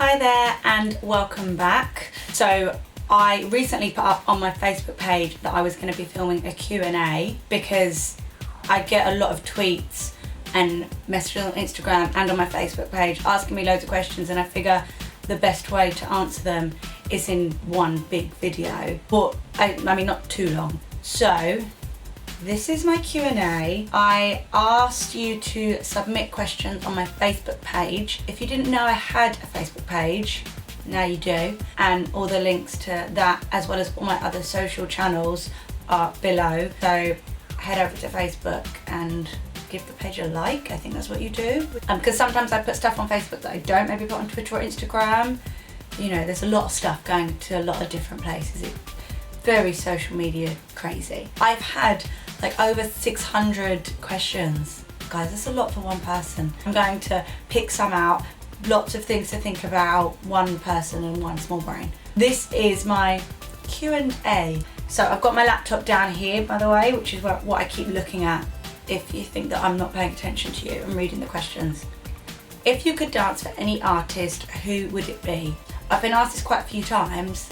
Hi there and welcome back. So I recently put up on my Facebook page that I was going to be filming a Q&A because I get a lot of tweets and messages on Instagram and on my Facebook page asking me loads of questions, and I figure the best way to answer them is in one big video, but I mean not too long. So this is my Q&A. I asked you to submit questions on my Facebook page. If you didn't know I had a Facebook page, now you do. And all the links to that, as well as all my other social channels, are below. So head over to Facebook and give the page a like. I think that's what you do. Because sometimes I put stuff on Facebook that I don't maybe put on Twitter or Instagram. You know, there's a lot of stuff going to a lot of different places. It's very social media crazy. I've had like over 600 questions. Guys, that's a lot for one person. I'm going to pick some out, lots of things to think about, one person and one small brain. This is my Q&A. So I've got my laptop down here, by the way, which is what I keep looking at if you think that I'm not paying attention to you and reading the questions. If you could dance for any artist, who would it be? I've been asked this quite a few times,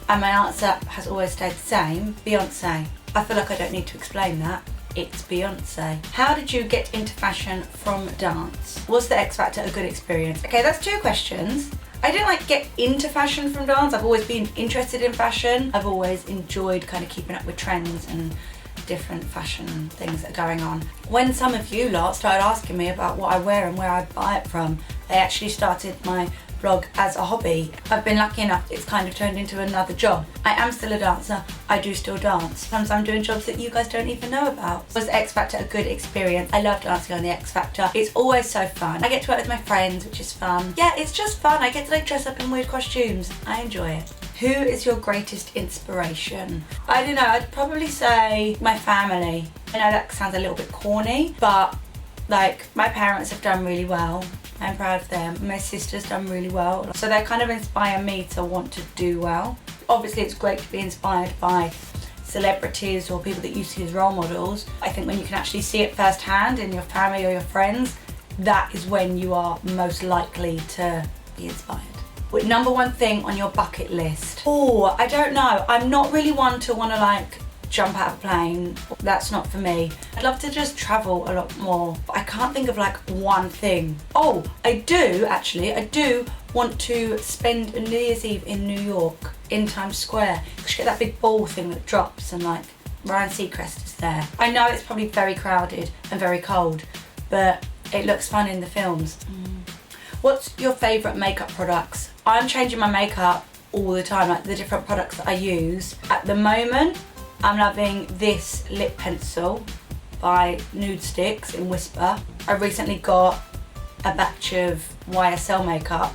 and my answer has always stayed the same: Beyonce. I feel like I don't need to explain that. It's Beyonce. How did you get into fashion from dance? Was the X Factor a good experience? Okay, that's two questions. I didn't get into fashion from dance. I've always been interested in fashion. I've always enjoyed kind of keeping up with trends and different fashion things that are going on. When some of you lot started asking me about what I wear and where I buy it from, they actually started my blog as a hobby. I've been lucky enough it's kind of turned into another job. I am still a dancer. I do still dance. Sometimes I'm doing jobs that you guys don't even know about. Was the X Factor a good experience? I love dancing on the X Factor. It's always so fun. I get to work with my friends, which is fun. Yeah, it's just fun. I get to dress up in weird costumes. I enjoy it. Who is your greatest inspiration? I don't know, I'd probably say my family. I know that sounds a little bit corny, but my parents have done really well. I'm proud of them. My sister's done really well. So they kind of inspire me to want to do well. Obviously it's great to be inspired by celebrities or people that you see as role models. I think when you can actually see it firsthand in your family or your friends, that is when you are most likely to be inspired. What number one thing on your bucket list? Oh, I don't know. I'm not really one to want to jump out of a plane. That's not for me. I'd love to just travel a lot more, but I can't think of one thing. Oh, I do want to spend a New Year's Eve in New York, in Times Square. You get that big ball thing that drops and Ryan Seacrest is there. I know it's probably very crowded and very cold, but it looks fun in the films. What's your favourite makeup products? I'm changing my makeup all the time, the different products that I use. At the moment, I'm loving this lip pencil by Nude Sticks in Whisper. I recently got a batch of YSL makeup.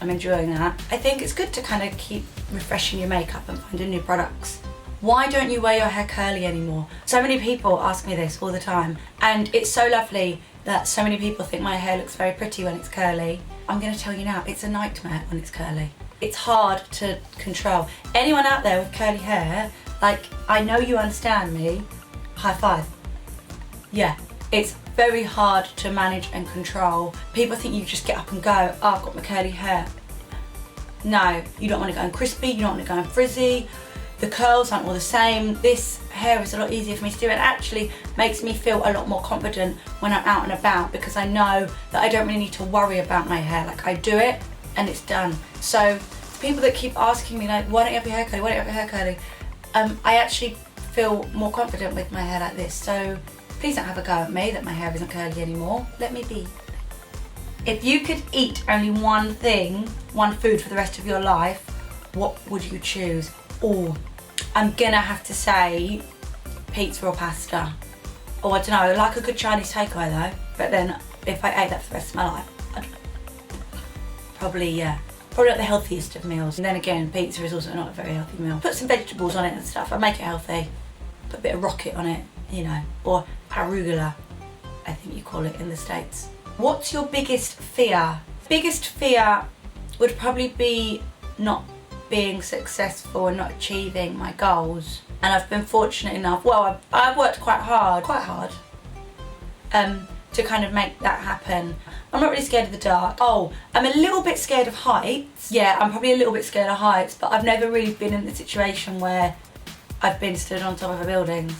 I'm enjoying that. I think it's good to kind of keep refreshing your makeup and finding new products. Why don't you wear your hair curly anymore? So many people ask me this all the time, and it's so lovely that so many people think my hair looks very pretty when it's curly. I'm going to tell you now, it's a nightmare when it's curly. It's hard to control. Anyone out there with curly hair, I know you understand me, high five. Yeah, it's very hard to manage and control. People think you just get up and go, oh, I've got my curly hair. No, you don't want to go in crispy, you don't want to go in frizzy. The curls aren't all the same. This hair is a lot easier for me to do. It actually makes me feel a lot more confident when I'm out and about, because I know that I don't really need to worry about my hair. I do it and it's done. So people that keep asking me why don't you have your hair curly, why don't you have your hair curly? I actually feel more confident with my hair like this, so please don't have a go at me that my hair isn't curly anymore. Let me be. If you could eat only one thing, one food for the rest of your life, what would you choose? Oh, I'm gonna have to say pizza or pasta. Oh, I don't know, I like a good Chinese takeaway though, but then if I ate that for the rest of my life, I don't know. Probably not the healthiest of meals. And then again, pizza is also not a very healthy meal. Put some vegetables on it and stuff, I make it healthy. Put a bit of rocket on it, or arugula, I think you call it in the States. What's your biggest fear? Biggest fear would probably be not being successful and not achieving my goals. And I've been fortunate enough, I've worked quite hard, to kind of make that happen. I'm not really scared of the dark. Oh, I'm a little bit scared of heights. Yeah, I'm probably a little bit scared of heights, but I've never really been in the situation where I've been stood on top of a building.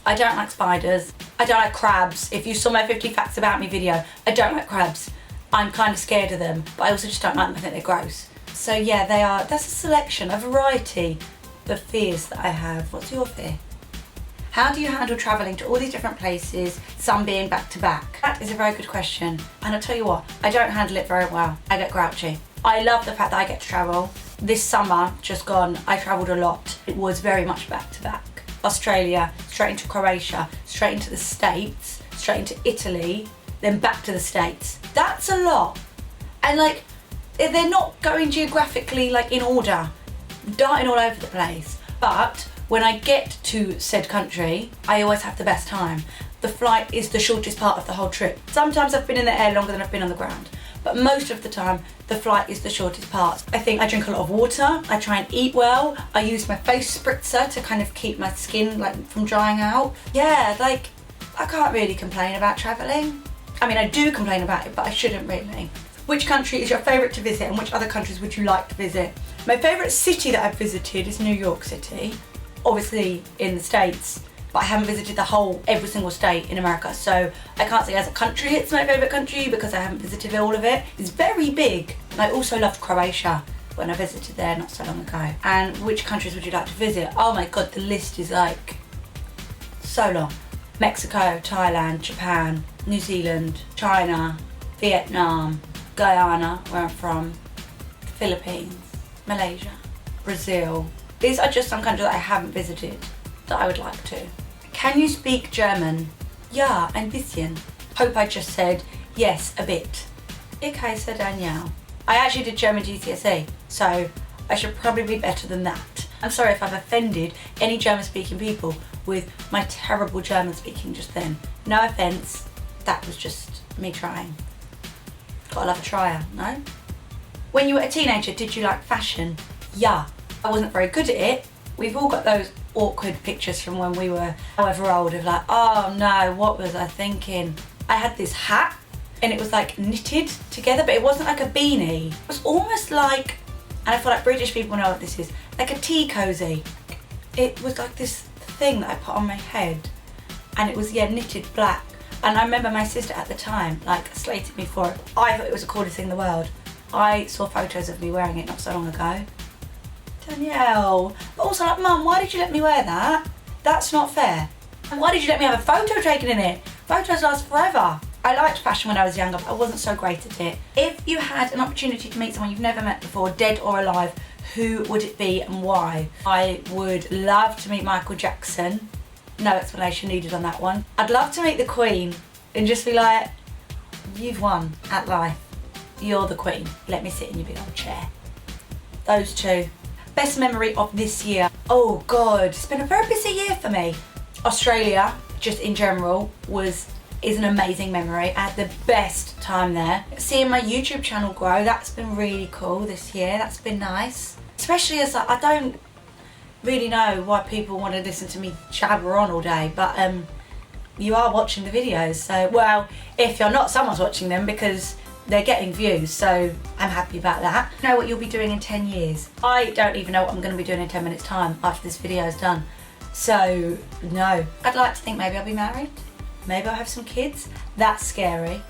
I don't like spiders. I don't like crabs. If you saw my 50 facts about me video, I don't like crabs. I'm kind of scared of them, but I also just don't like them. I think they're gross. So yeah, that's a selection, a variety of fears that I have. What's your fear? How do you handle travelling to all these different places, some being back to back? That is a very good question. And I'll tell you what, I don't handle it very well. I get grouchy. I love the fact that I get to travel. This summer, just gone, I travelled a lot. It was very much back to back. Australia, straight into Croatia, straight into the States, straight into Italy, then back to the States. That's a lot. And like, they're not going geographically like in order, darting all over the place. But when I get to said country, I always have the best time. The flight is the shortest part of the whole trip. Sometimes I've been in the air longer than I've been on the ground, but most of the time, the flight is the shortest part. I think I drink a lot of water, I try and eat well, I use my face spritzer to kind of keep my skin like from drying out. Yeah, like, I can't really complain about travelling. I mean, I do complain about it, but I shouldn't really. Which country is your favourite to visit and which other countries would you like to visit? My favourite city that I've visited is New York City. Obviously in the States, but I haven't visited every single state in America, so I can't say as a country it's my favourite country because I haven't visited all of it. It's very big. I also loved Croatia when I visited there not so long ago. And which countries would you like to visit? Oh my god, the list is like so long. Mexico, Thailand, Japan, New Zealand, China, Vietnam, Guyana, where I'm from, Philippines, Malaysia, Brazil. These are just some countries that I haven't visited that I would like to. Can you speak German? Ja, ein bisschen. Hope I just said yes, a bit. Ich heiße Danielle. I actually did German GCSE, so I should probably be better than that. I'm sorry if I've offended any German speaking people with my terrible German speaking just then. No offence, that was just me trying. Gotta love a tryer, no? When you were a teenager, did you like fashion? Yeah. I wasn't very good at it. We've all got those awkward pictures from when we were however old of like, oh no, what was I thinking? I had this hat and it was like knitted together, but it wasn't like a beanie. It was almost like, and I feel like British people know what this is, like a tea cosy. It was like this thing that I put on my head and it was, yeah, knitted black. And I remember my sister at the time like slated me for it. I thought it was the coolest thing in the world. I saw photos of me wearing it not so long ago. Danielle, but also like, Mum, why did you let me wear that? That's not fair. And why did you let me have a photo taken in it? Photos last forever. I liked fashion when I was younger, but I wasn't so great at it. If you had an opportunity to meet someone you've never met before, dead or alive, who would it be and why? I would love to meet Michael Jackson. No explanation needed on that one. I'd love to meet the Queen and just be like, you've won at life. You're the Queen. Let me sit in your big old chair. Those two. Best memory of this year. Oh god, it's been a very busy year for me. Australia, just in general, is an amazing memory. I had the best time there. Seeing my YouTube channel grow, that's been really cool this year. That's been nice. Especially as I don't really know why people want to listen to me jabber on all day, but you are watching the videos, so, well, if you're not, someone's watching them because they're getting views, so I'm happy about that. Know what you'll be doing in 10 years. I don't even know what I'm going to be doing in 10 minutes time after this video is done. So, no. I'd like to think maybe I'll be married. Maybe I'll have some kids. That's scary.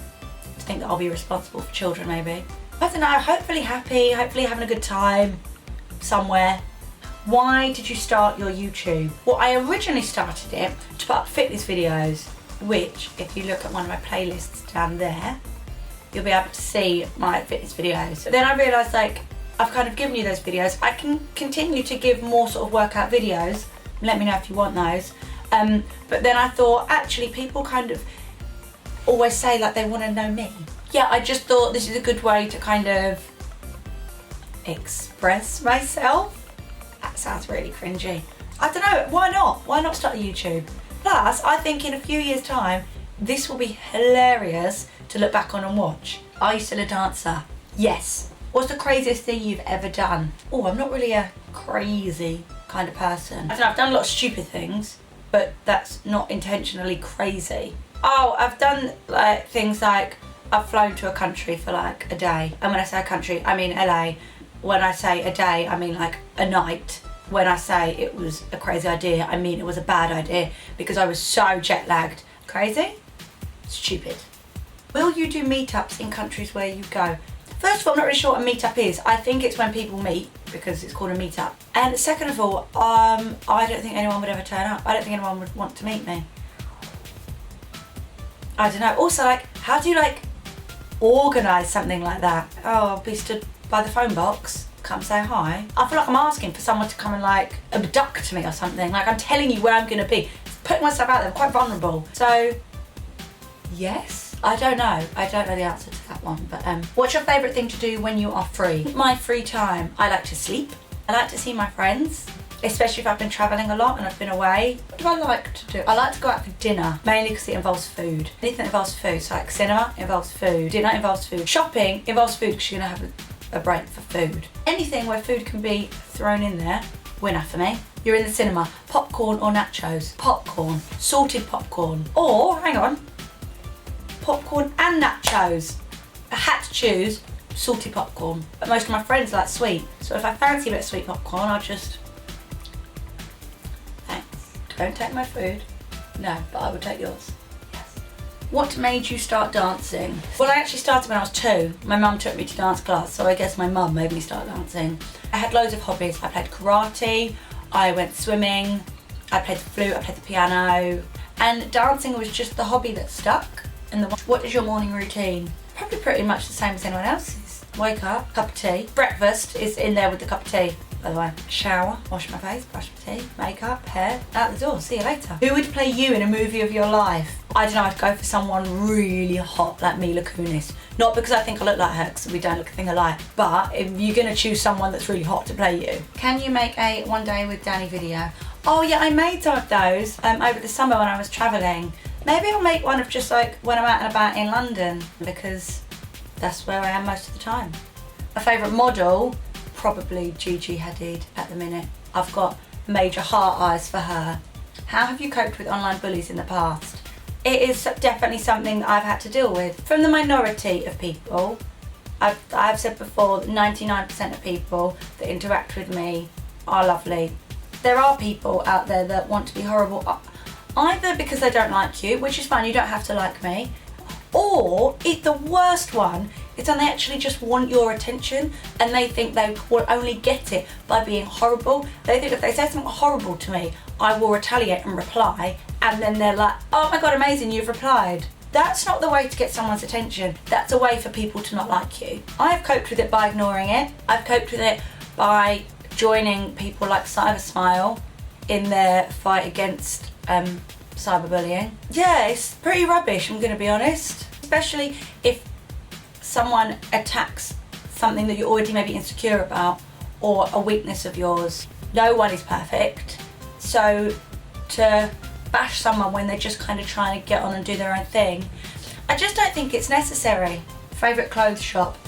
To think that I'll be responsible for children, maybe. I don't know, hopefully happy, hopefully having a good time somewhere. Why did you start your YouTube? Well, I originally started it to put up fitness videos, which, if you look at one of my playlists down there, you'll be able to see my fitness videos. But then I realised, like, I've kind of given you those videos. I can continue to give more sort of workout videos. Let me know if you want those. But then I thought, actually, people kind of always say like they want to know me. Yeah, I just thought this is a good way to kind of express myself. That sounds really cringy. I don't know, why not? Why not start a YouTube? Plus, I think in a few years' time, this will be hilarious to look back on and watch. Are you still a dancer? Yes. What's the craziest thing you've ever done? Oh, I'm not really a crazy kind of person. I don't know, I've done a lot of stupid things, but that's not intentionally crazy. Oh, I've done like things like I've flown to a country for like a day. And when I say a country, I mean LA. When I say a day, I mean like a night. When I say it was a crazy idea, I mean it was a bad idea because I was so jet lagged. Crazy? Stupid. Will you do meetups in countries where you go? First of all, I'm not really sure what a meetup is. I think it's when people meet because it's called a meetup. And second of all, I don't think anyone would ever turn up. I don't think anyone would want to meet me. I don't know. Also, like, how do you like organise something like that? Oh, I'll be stood by the phone box. Come say hi. I feel like I'm asking for someone to come and like abduct me or something. Like I'm telling you where I'm going to be. Putting myself out there. I'm quite vulnerable. So, yes. I don't know the answer to that one, but what's your favourite thing to do when you are free? My free time, I like to sleep. I like to see my friends, especially if I've been travelling a lot and I've been away. What do I like to do? I like to go out for dinner, mainly because it involves food. Anything that involves food, so like cinema involves food, dinner involves food, shopping involves food because you're going to have a break for food. Anything where food can be thrown in there, winner for me. You're in the cinema, popcorn or nachos? Popcorn, salted popcorn, or hang on, popcorn and nachos. I had to choose salty popcorn, but most of my friends like sweet, so if I fancy a bit of sweet popcorn, I'll just... Thanks. Don't take my food. No, but I would take yours. Yes. What made you start dancing? Well, I actually started when I was 2. My mum took me to dance class, so I guess my mum made me start dancing. I had loads of hobbies. I played karate, I went swimming, I played the flute, I played the piano, and dancing was just the hobby that stuck. What is your morning routine? Probably pretty much the same as anyone else's. Wake up, cup of tea. Breakfast is in there with the cup of tea, by the way. Shower, wash my face, brush my teeth, makeup, hair, out the door, see you later. Who would play you in a movie of your life? I don't know, I'd go for someone really hot like Mila Kunis. Not because I think I look like her, because we don't look a thing alike, but if you're gonna choose someone that's really hot to play you. Can you make a one day with Danny video? Oh yeah, I made some of those over the summer when I was travelling. Maybe I'll make one of just like when I'm out and about in London because that's where I am most of the time. My favourite model, probably Gigi Hadid at the minute. I've got major heart eyes for her. How have you coped with online bullies in the past? It is definitely something that I've had to deal with. From the minority of people, I've said before that 99% of people that interact with me are lovely. There are people out there that want to be horrible. Either because they don't like you, which is fine, you don't have to like me, or the worst one is when they actually just want your attention and they think they will only get it by being horrible. They think if they say something horrible to me, I will retaliate and reply, and then they're like, oh my god, amazing, you've replied. That's not the way to get someone's attention. That's a way for people to not like you. I have coped with it by ignoring it. I've coped with it by joining people like Cyber Smile in their fight against cyberbullying. Yeah, it's pretty rubbish, I'm gonna be honest. Especially if someone attacks something that you're already maybe insecure about or a weakness of yours. No one is perfect, so to bash someone when they're just kind of trying to get on and do their own thing, I just don't think it's necessary. Favourite clothes shop?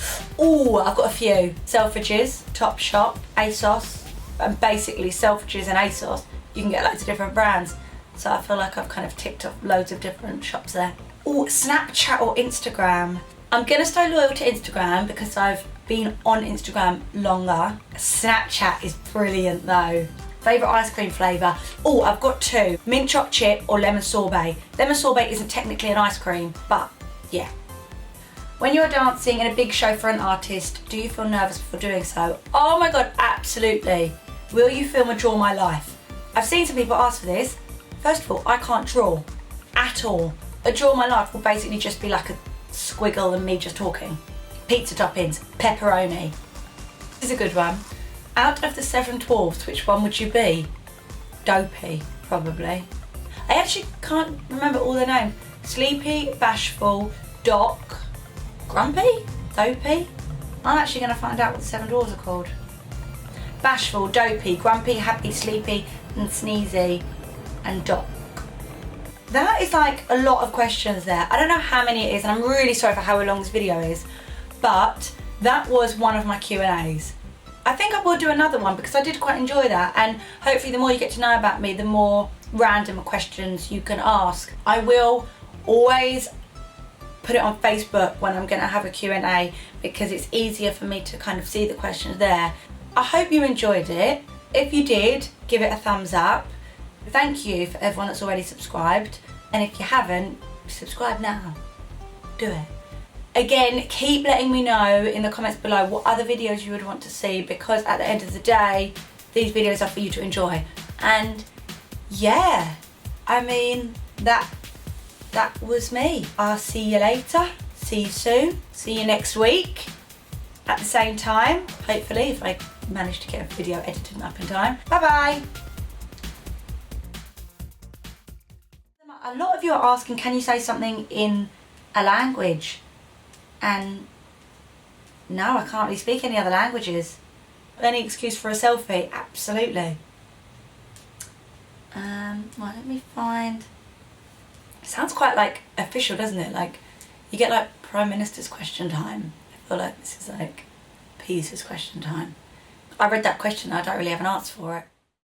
Ooh, I've got a few. Selfridges, Topshop, ASOS, and basically Selfridges and ASOS, you can get loads of different brands. So I feel like I've kind of ticked off loads of different shops there. Oh, Snapchat or Instagram? I'm gonna stay loyal to Instagram because I've been on Instagram longer. Snapchat is brilliant though. Favourite ice cream flavour? Oh, I've got 2. Mint choc chip or lemon sorbet. Lemon sorbet isn't technically an ice cream, but yeah. When you're dancing in a big show for an artist, do you feel nervous before doing so? Oh my god, absolutely. Will you film or draw my life? I've seen some people ask for this. First of all, I can't draw at all. A draw my life will basically just be like a squiggle and me just talking. Pizza toppings, pepperoni. This is a good one. Out of the 7 dwarfs, which one would you be? Dopey, probably. I actually can't remember all their names. Sleepy, Bashful, Doc, Grumpy, Dopey. I'm actually going to find out what the 7 dwarfs are called. Bashful, Dopey, Grumpy, Happy, Sleepy, and Sneezy, and Doc. That is like a lot of questions there. I don't know how many it is, and I'm really sorry for how long this video is, but that was one of my Q&As. I think I will do another one because I did quite enjoy that, and hopefully the more you get to know about me, the more random questions you can ask. I will always put it on Facebook when I'm going to have a Q&A, because it's easier for me to kind of see the questions there. I hope you enjoyed it. If you did, give it a thumbs up. Thank you for everyone that's already subscribed, and if you haven't, subscribe now. Do it. Again, keep letting me know in the comments below what other videos you would want to see, because at the end of the day, these videos are for you to enjoy. And yeah, I mean, that was me. I'll see you later. See you soon. See you next week at the same time, hopefully, if I manage to get a video edited up in time. Bye bye. A lot of you are asking, can you say something in a language? And no, I can't really speak any other languages. Any excuse for a selfie? Absolutely. Well, let me find. It sounds quite like official, doesn't it? Like you get like Prime Minister's question time. I feel like this is like Peazer's question time. I read that question, I don't really have an answer for it.